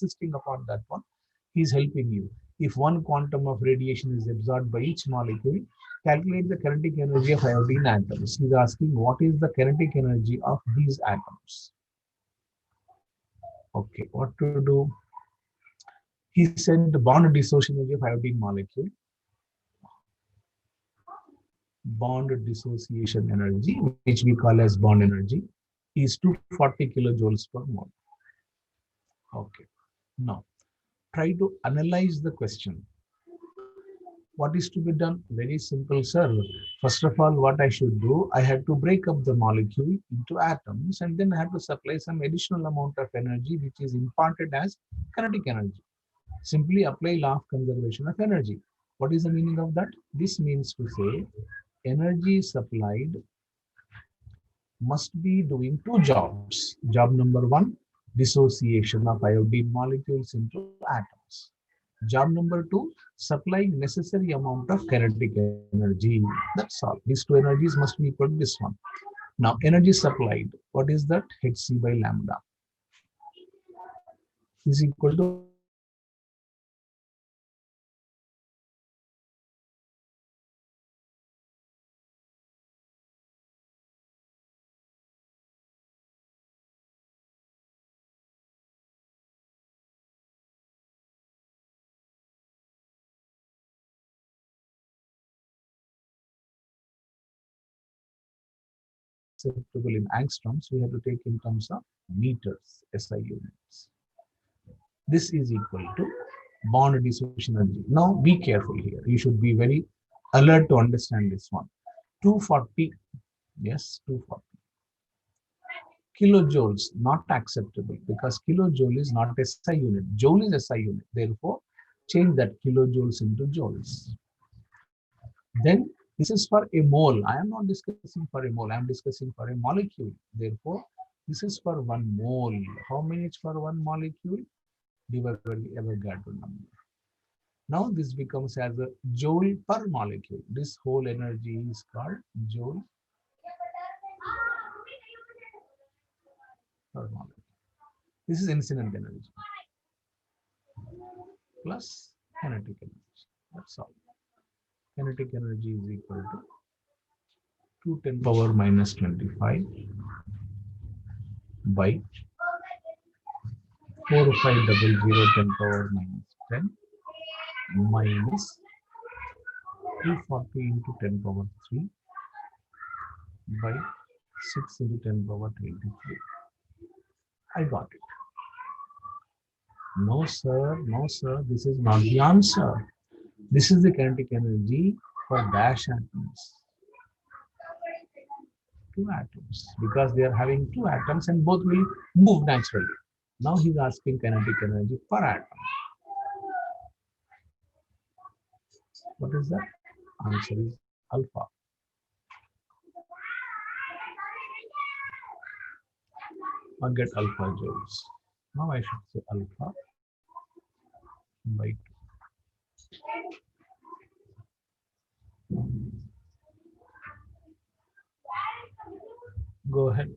insisting upon that one. He's helping you. If 1 quantum of radiation is absorbed by each molecule, calculate the kinetic energy of iodine atoms. He's asking what is the kinetic energy of these atoms. Okay, what to do? He said the bond dissociation energy of iodine molecule. Bond dissociation energy, which we call as bond energy, is 240 kilojoules per mole. Okay. Now, try to analyze the question. What is to be done? Very simple, sir. First of all, what I should do, I have to break up the molecule into atoms, and then I have to supply some additional amount of energy, which is imparted as kinetic energy. Simply apply law of conservation of energy. What is the meaning of that? This means to say, energy supplied must be doing two jobs. Job number one, dissociation of iodine molecules into atoms. Job number two, supplying necessary amount of kinetic energy. That's all. These two energies must be equal to this one. Now, energy supplied, what is that? Hc by lambda is equal to acceptable in angstroms, we have to take in terms of meters, SI units. This is equal to bond dissociation energy. Now be careful here. You should be very alert to understand this one. 240, yes, 240 kilojoules not acceptable because kilojoule is not SI unit. Joule is SI unit. Therefore, change that kilojoules into joules. Then this is for a mole. I am not discussing for a mole. I am discussing for a molecule. Therefore, this is for 1 mole. How many is for 1 molecule? Divided by the Avogadro number. Now this becomes as a joule per molecule. This whole energy is called joule per molecule. This is incident energy plus kinetic energy. That's all. Kinetic energy is equal to 2 10 power minus 25 by 4500 10 power minus 10 minus 240 into 10 power 3 by 6 into 10 power 23. I got it. No, sir. No, sir. This is not the answer. This is the kinetic energy for dash atoms. Two atoms. Because they are having two atoms and both will move naturally. Now he's asking kinetic energy per atom. What is that? Answer is alpha. Or get alpha joules. Now I should say alpha by 2. Go ahead.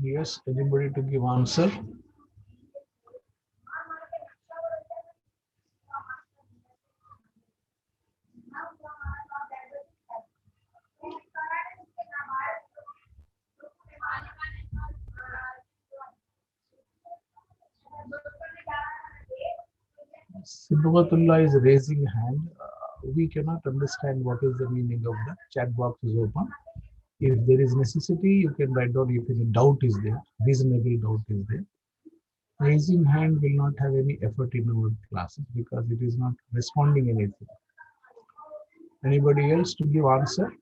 Yes, anybody to give answer? Sibghatullah is raising hand. We cannot understand what is the meaning of that. Chat box is open. If there is necessity, you can write down if any doubt is there, reasonable doubt is there. Raising hand will not have any effort in our classes because it is not responding anything. Anybody else to give answer?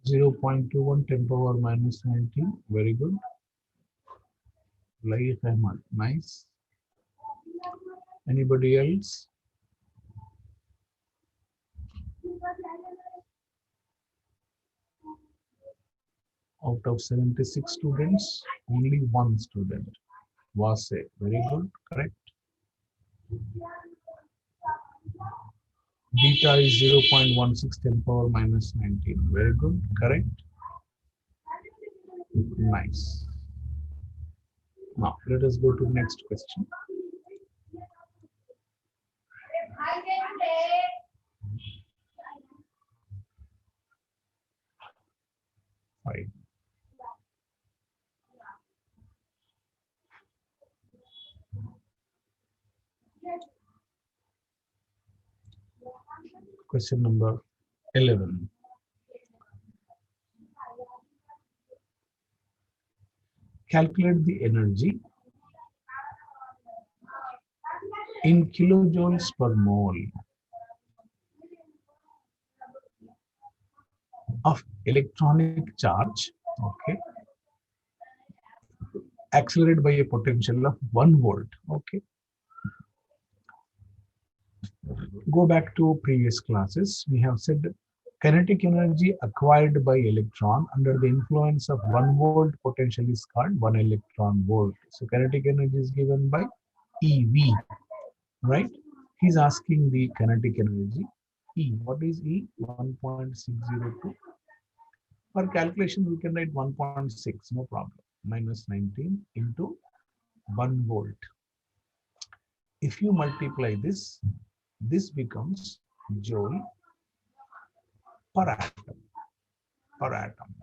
Zero point 0.21 10 power minus 19. Very good. Laik Ahmad. Nice. Anybody else? Out of 76 students, only one student was a very good, correct. Beta is 0.16 10 power minus 19. Very good, correct. Nice. Now let us go to the next question. Fine. Question number 11. Calculate the energy in kilojoules per mole of electronic charge, okay, accelerated by a potential of 1 volt, okay. Go back to previous classes. We have said kinetic energy acquired by electron under the influence of 1 volt potential is called 1 electron volt. So kinetic energy is given by EV, right? He's asking the kinetic energy. E, what is E? 1.602. For calculation, we can write 1.6, no problem. Minus 19 into 1 volt. If you multiply this, this becomes joule per atom. Per atom.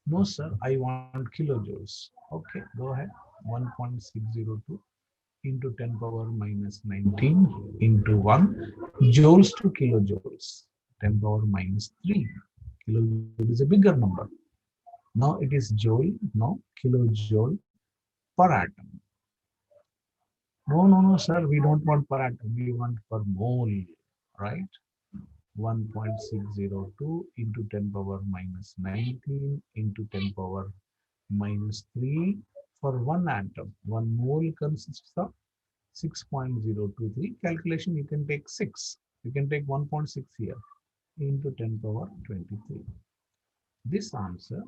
No, sir, I want kilojoules. Okay, go ahead. 1.602 into 10 power minus 19 into 1 joules to kilojoules. 10 power minus 3. Kilojoule is a bigger number. Now it is joule, no, kilojoule per atom. No, sir, we don't want per atom, we want per mole, right? 1.602 into 10 power minus 19 into 10 power minus 3 for 1 atom. 1 mole consists of 6.023. Calculation, you can take 6. You can take 1.6 here into 10 power 23. This answer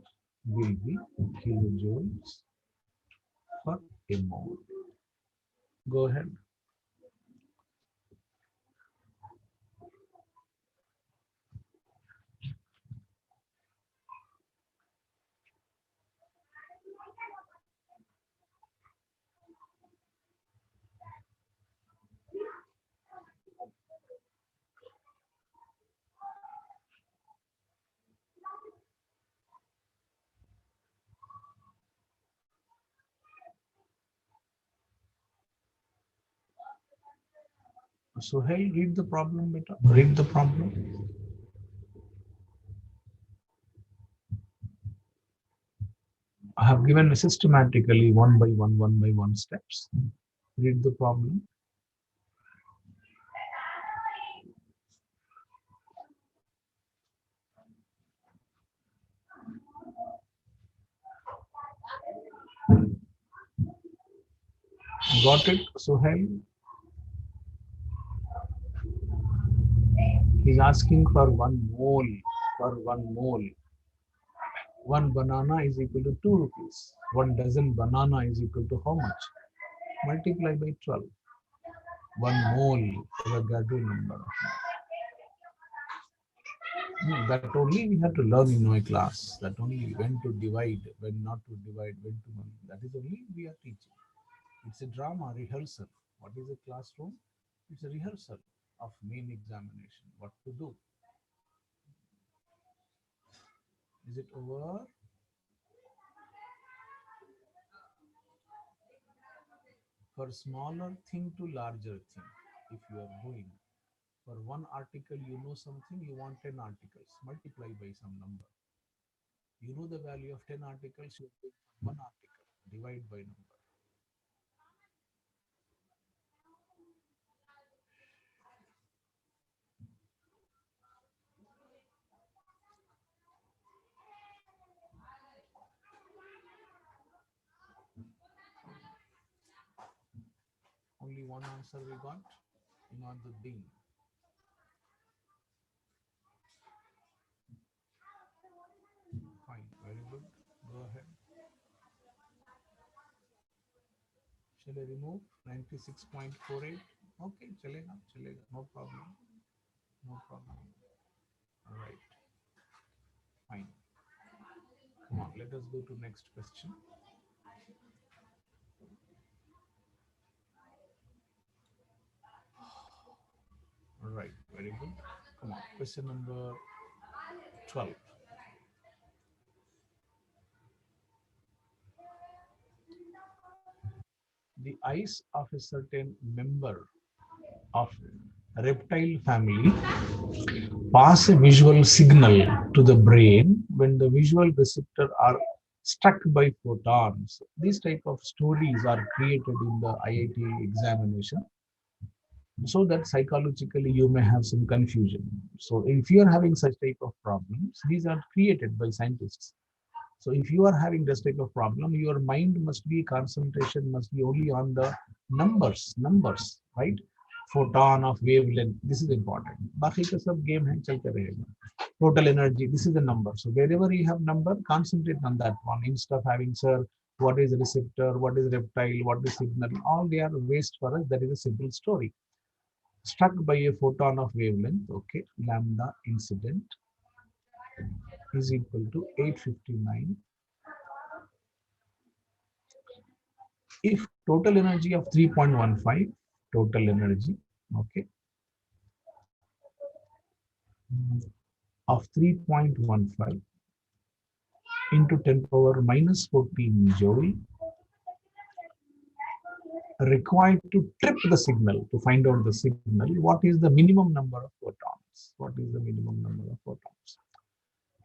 will be kilojoules per a mole. Go ahead. So, hey, read the problem, beta. Read the problem. I have given systematically one by one steps. Read the problem. Got it, Sohail? He's asking for 1 mole. For 1 mole. One banana is equal to 2 rupees. 1 dozen banana is equal to how much? Multiply by 12. 1 mole is a Gadu number. That only we have to learn in my class. That only when to divide, when not to divide, when to multiply. That is only we are teaching. It's a drama rehearsal. What is a classroom? It's a rehearsal of main examination. What to do? Is it over? For smaller thing to larger thing, if you are going for one article, you know something, you want 10 articles, multiply by some number. You know the value of 10 articles, you take one article, divide by number. Only one answer we got, not the D. Fine, very good. Go ahead. Shall I remove 96.48? Okay, chalega, no problem. No problem. All right, fine. Come on, let us go to next question. All right, very good. Come on, question number 12. The eyes of a certain member of reptile family pass a visual signal to the brain when the visual receptor are struck by photons. These type of stories are created in the IIT examination so that psychologically you may have some confusion. So if you are having such type of problems, these are created by scientists. So if you are having this type of problem, your mind must be concentration must be only on the numbers, right? Photon of wavelength. This is important. बाकी का सब game है चलते रहेगा. Total energy. This is the number. So wherever you have number, concentrate on that one instead of having sir. What is receptor? What is reptile? What is signal? All they are waste for us. That is a simple story. Struck by a photon of wavelength. Okay, lambda incident is equal to 859. If total energy of 3.15, total energy, okay, of 3.15 into 10 power minus 14 joule required to trip the signal, to find out the signal, what is the minimum number of photons? What is the minimum number of photons?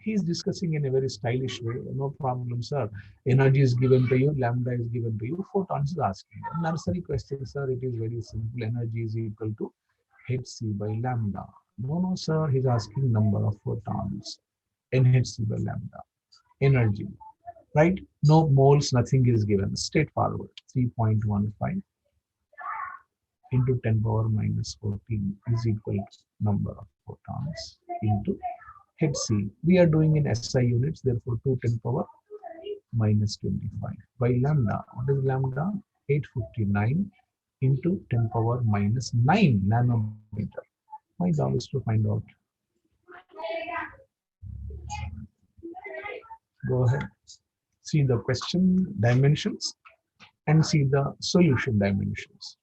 He is discussing in a very stylish way. No problem, sir. Energy is given to you, lambda is given to you, photons is asking. Nursery question, sir, it is very simple. Energy is equal to hc by lambda. No, sir, he's asking number of photons. nhc by lambda. Energy, right? No moles, nothing is given. Straightforward. 3.15 into 10 power minus 14 is equal to number of photons into hc. We are doing in SI units, therefore 2 10 power minus 25 by lambda. What is lambda? 859 into 10 power minus 9 nanometer. My job is to find out. Go ahead. See the question dimensions and see the solution dimensions.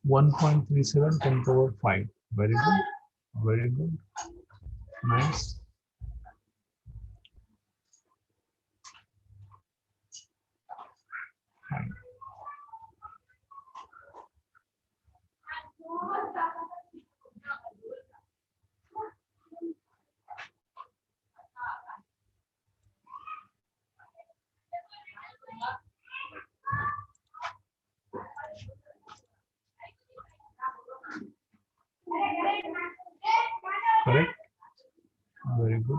1.37 10 power 5. Very good. Very good. Nice. Fine. Correct. Very good.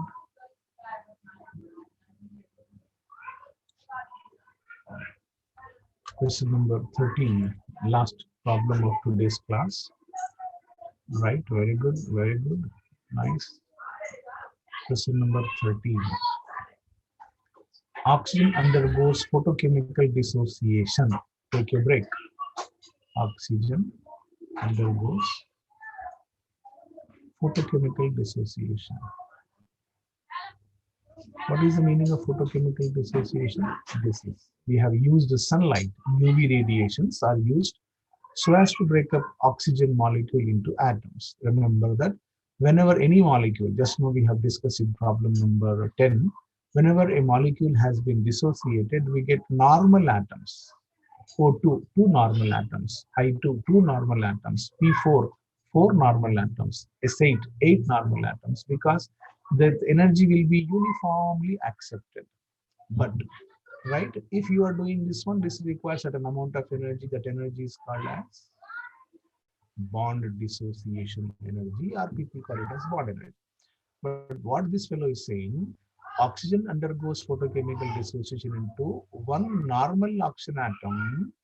Question number 13, last problem of today's class. Right, very good, very good. Nice. Question number 13. Oxygen undergoes photochemical dissociation. Take a break. Oxygen undergoes photochemical dissociation. What is the meaning of photochemical dissociation? This is, we have used the sunlight, UV radiations are used so as to break up oxygen molecule into atoms. Remember that whenever any molecule, just now we have discussed in problem number 10, whenever a molecule has been dissociated, we get normal atoms. O2, two normal atoms. I2, two normal atoms. P4, four normal atoms. S8, eight normal atoms, because the energy will be uniformly accepted. But right, if you are doing this one, this requires certain amount of energy. That energy is called as bond dissociation energy, or people call it as bond energy. But what this fellow is saying, oxygen undergoes photochemical dissociation into one normal oxygen atom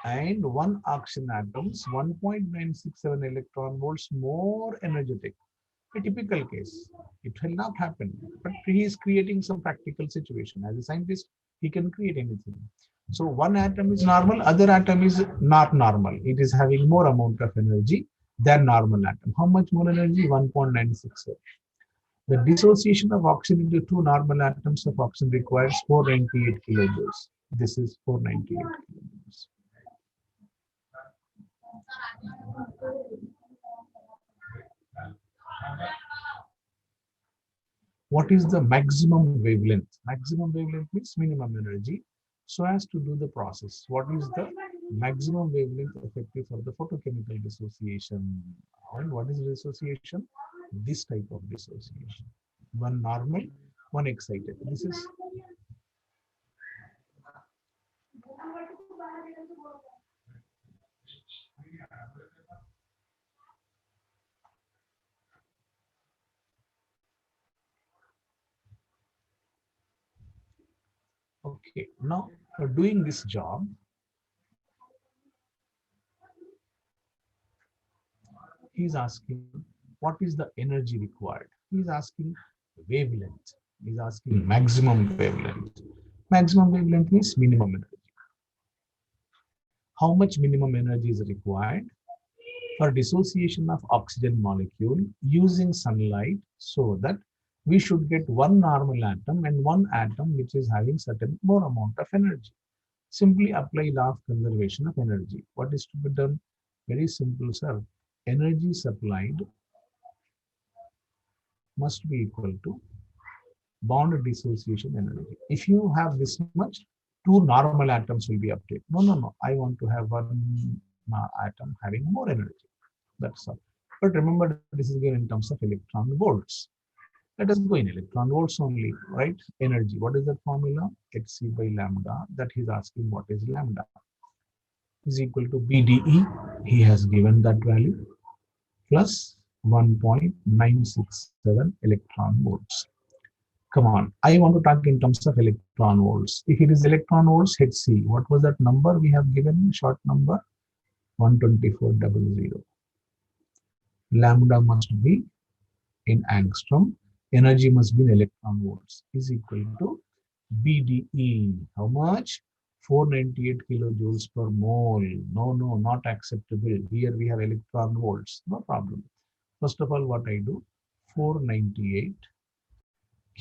and one oxygen atoms 1.967 electron volts more energetic. A typical case, it will not happen, but he is creating some practical situation. As a scientist, he can create anything. So one atom is normal, other atom is not normal. It is having more amount of energy than normal atom. How much more energy? 1.967. The dissociation of oxygen into two normal atoms of oxygen requires 498 kilojoules. This is 498 kilojoules. What is the maximum wavelength? Maximum wavelength means minimum energy. So as to do the process, what is the maximum wavelength effective for the photochemical dissociation? And what is dissociation? This type of dissociation. One normal, one excited. This is okay. Now for doing this job, he's asking what is the energy required. He's asking wavelength. He's asking maximum wavelength. Maximum wavelength means minimum energy. How much minimum energy is required for dissociation of oxygen molecule using sunlight, so that we should get one normal atom and one atom which is having certain more amount of energy. Simply apply law of conservation of energy. What is to be done? Very simple, sir. Energy supplied must be equal to bond dissociation energy. If you have this much, two normal atoms will be obtained. No, no, no. I want to have one atom having more energy. That's all. But remember, this is again in terms of electron volts. Let us go in electron volts only, right? Energy. What is that formula? Hc by lambda. That he's asking what is lambda. Is equal to BDE. He has given that value. plus 1.967 electron volts. Come on, I want to talk in terms of electron volts. If it is electron volts, hit C. What was that number we have given? Short number 124,000. Lambda must be in angstrom. Energy must be in electron volts is equal to BDE. How much? 498 kilojoules per mole. No, no, not acceptable. Here we have electron volts. No problem. First of all, what I do? 498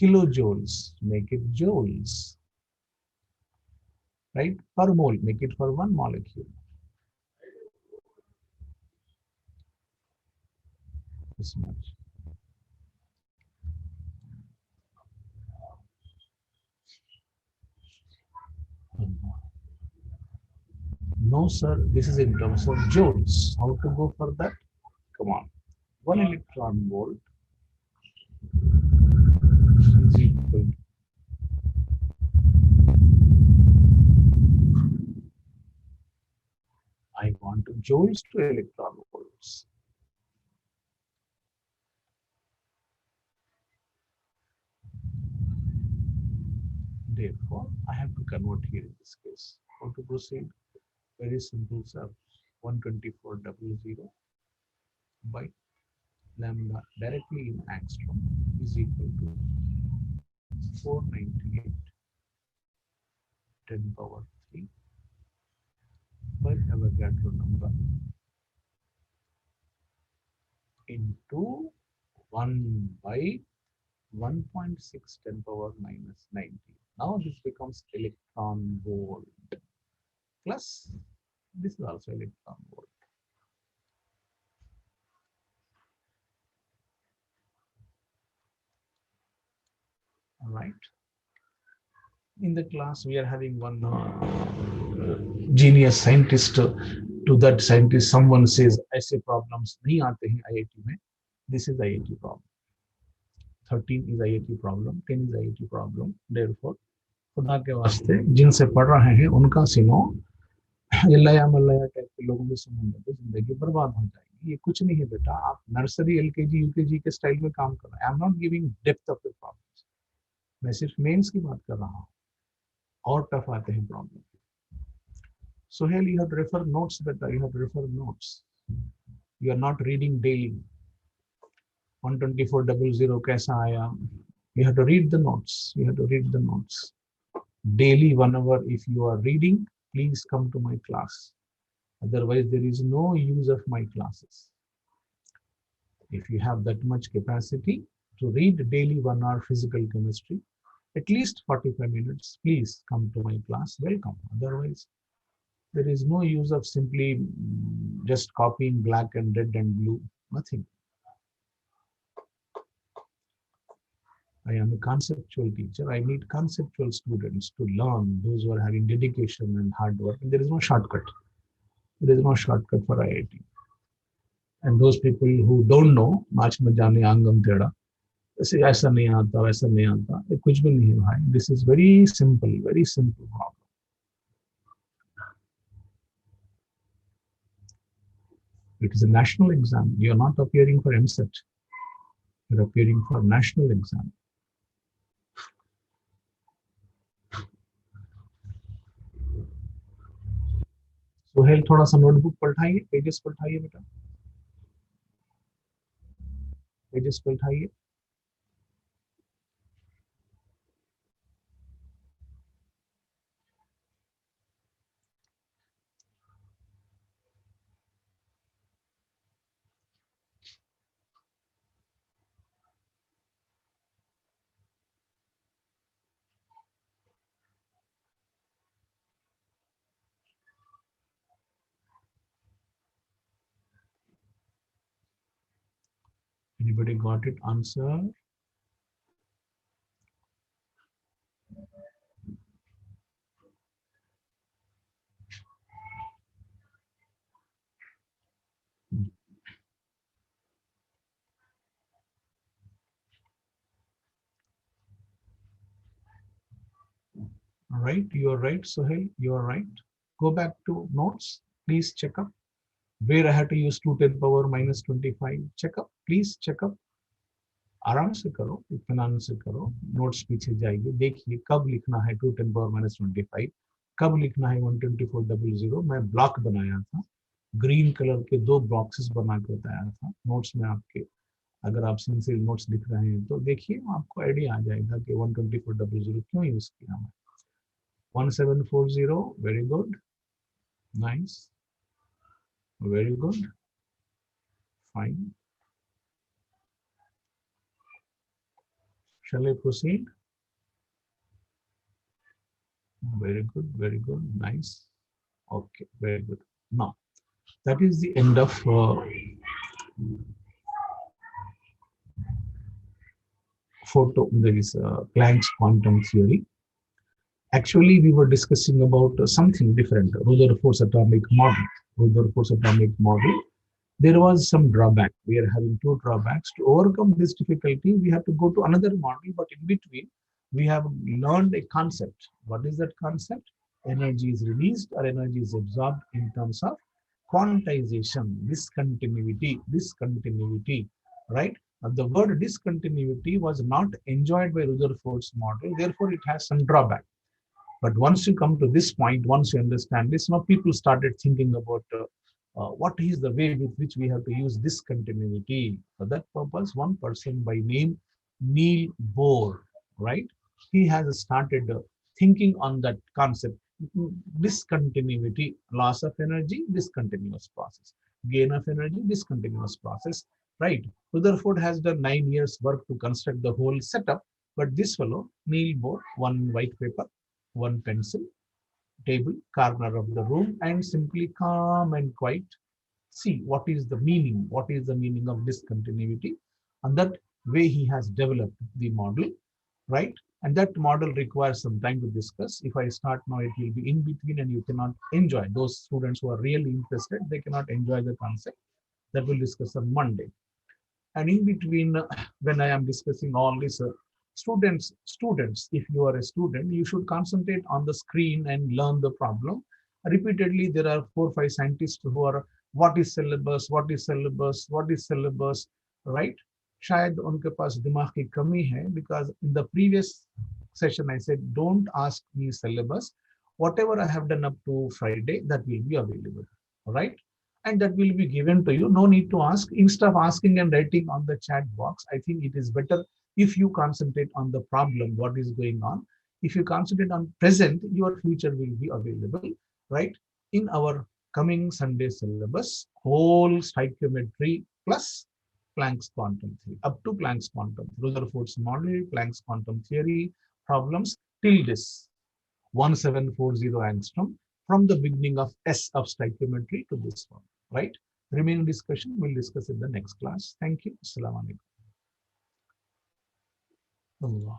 kilojoules. Make it joules. Right? Per mole. Make it for one molecule. This much. No, sir. This is in terms of joules. How to go for that? Come on. 1 electron volt is equal to I want to joules to electron volts. Therefore, I have to convert here in this case. How to proceed? Very simple, sir. 124,000 by lambda directly in angstrom is equal to 498 10 power 3 by Avogadro number into 1 by 1.6 10 power minus 90. Now this becomes electron volt plus this is also electron volt. All right. In the class, we are having one genius scientist. To that scientist, someone says, ऐसे problems नहीं आते हैं IIT में. This is IIT problem. 13 is IIT problem. 10 is IIT problem. Therefore, खुदा के वास्ते जिनसे पढ़ रहे हैं उनका सिनो इल्लाया मल्लाया टाइप के लोगों में सुनेंगे तो जिंदगी बर्बाद हो जाएगी. ये कुछ नहीं है बेटा. आप नर्सरी LKG UKG के स्टाइल में काम कर रहे हैं. I am not giving depth of the problems. मैं सिर्फ मेंस की बात कर रहा हूँ. और टफ आते हैं problem. So here you have to refer notes better. You have to refer notes. You are not reading daily. 124,000 कैसा आया? You have to read the notes. You have to read the notes. Daily, whenever if you are reading, please come to my class. Otherwise, there is no use of my classes. If you have that much capacity to read daily 1 hour physical chemistry, at least 45 minutes, please come to my class. Welcome. Otherwise, there is no use of simply just copying black and red and blue. Nothing. I am a conceptual teacher. I need conceptual students to learn, those who are having dedication and hard work. And there is no shortcut. There is no shortcut for IIT. And those people who don't know, नाच में जाने आंगन टेढ़ा, ऐसा नहीं आता, वैसा नहीं आता, ये कुछ भी नहीं है भाई. This is very simple problem. It is a national exam. You are not appearing for MSET. You are appearing for national exam. Sohail थोड़ा सा नोटबुक पलटाइए, पेजेस पलटाइए बेटा, pages पलटाइए. Anybody got it? Answer? Right, you are right, Sohail, you are right. Go back to notes, please check up. where I have to use 2 10 power minus 25. Check up, please check up. आराम से करो, इत्मीनान से करो, notes पीछे जाइए, देखिए कब लिखना है 2 10 पावर माइनस 25, कब लिखना है 12400। मैं ब्लॉक बनाया था, ग्रीन कलर के 2 बॉक्सेस बना के बताया था नोट्स में आपके। अगर आप सिंसियर नोट्स लिख रहे हैं तो देखिए आपको आइडिया आ जाएगा कि 12400 क्यों यूज किया मैं। 1740, very good, nice, very good, fine. Shall I proceed? Very good, nice. Okay, very good. Now, that is the end of there is Planck's quantum theory. Actually, we were discussing about something different, Rutherford's atomic model. Rutherford's atomic model. There was some drawback. We are having 2 drawbacks. To overcome this difficulty, we have to go to another model, but in between, we have learned a concept. What is that concept? Energy is released or energy is absorbed in terms of quantization, discontinuity, right? The word discontinuity was not enjoyed by Rutherford's model, therefore it has some drawback. But once you come to this point, once you understand this, now people started thinking about what is the way with which we have to use discontinuity. For that purpose, one person by name Neil Bohr, right? He has started thinking on that concept. Discontinuity, loss of energy, discontinuous process. Gain of energy, discontinuous process, right? Rutherford has done 9 years work to construct the whole setup, but this fellow, Neil Bohr, one white paper, one pencil, table, corner of the room, and simply calm and quiet see what is the meaning of discontinuity, and that way he has developed the model, right? And that model requires some time to discuss. If I start now, it will be in between and you cannot enjoy. Those students who are really interested, they cannot enjoy the concept. That will discuss on Monday. And in between, when I am discussing all this, students, if you are a student, you should concentrate on the screen and learn the problem. Repeatedly, there are 4 5 scientists who are, what is syllabus, what is syllabus, what is syllabus, right? शायद उनके पास दिमाग की कमी है, because in the previous session I said, don't ask me syllabus. Whatever I have done up to Friday, that will be available, right? And that will be given to you. No need to ask. Instead of asking and writing on the chat box, I think it is better if you concentrate on the problem, what is going on. If you concentrate on present, your future will be available, right? In our coming Sunday syllabus, whole stoichiometry plus Planck's quantum theory, up to Planck's quantum, Rutherford's model, Planck's quantum theory, problems till this 1740 angstrom, from the beginning of S of stoichiometry to this one, right? Remaining discussion we'll discuss in the next class. Thank you. Assalamu alaikum. Allah.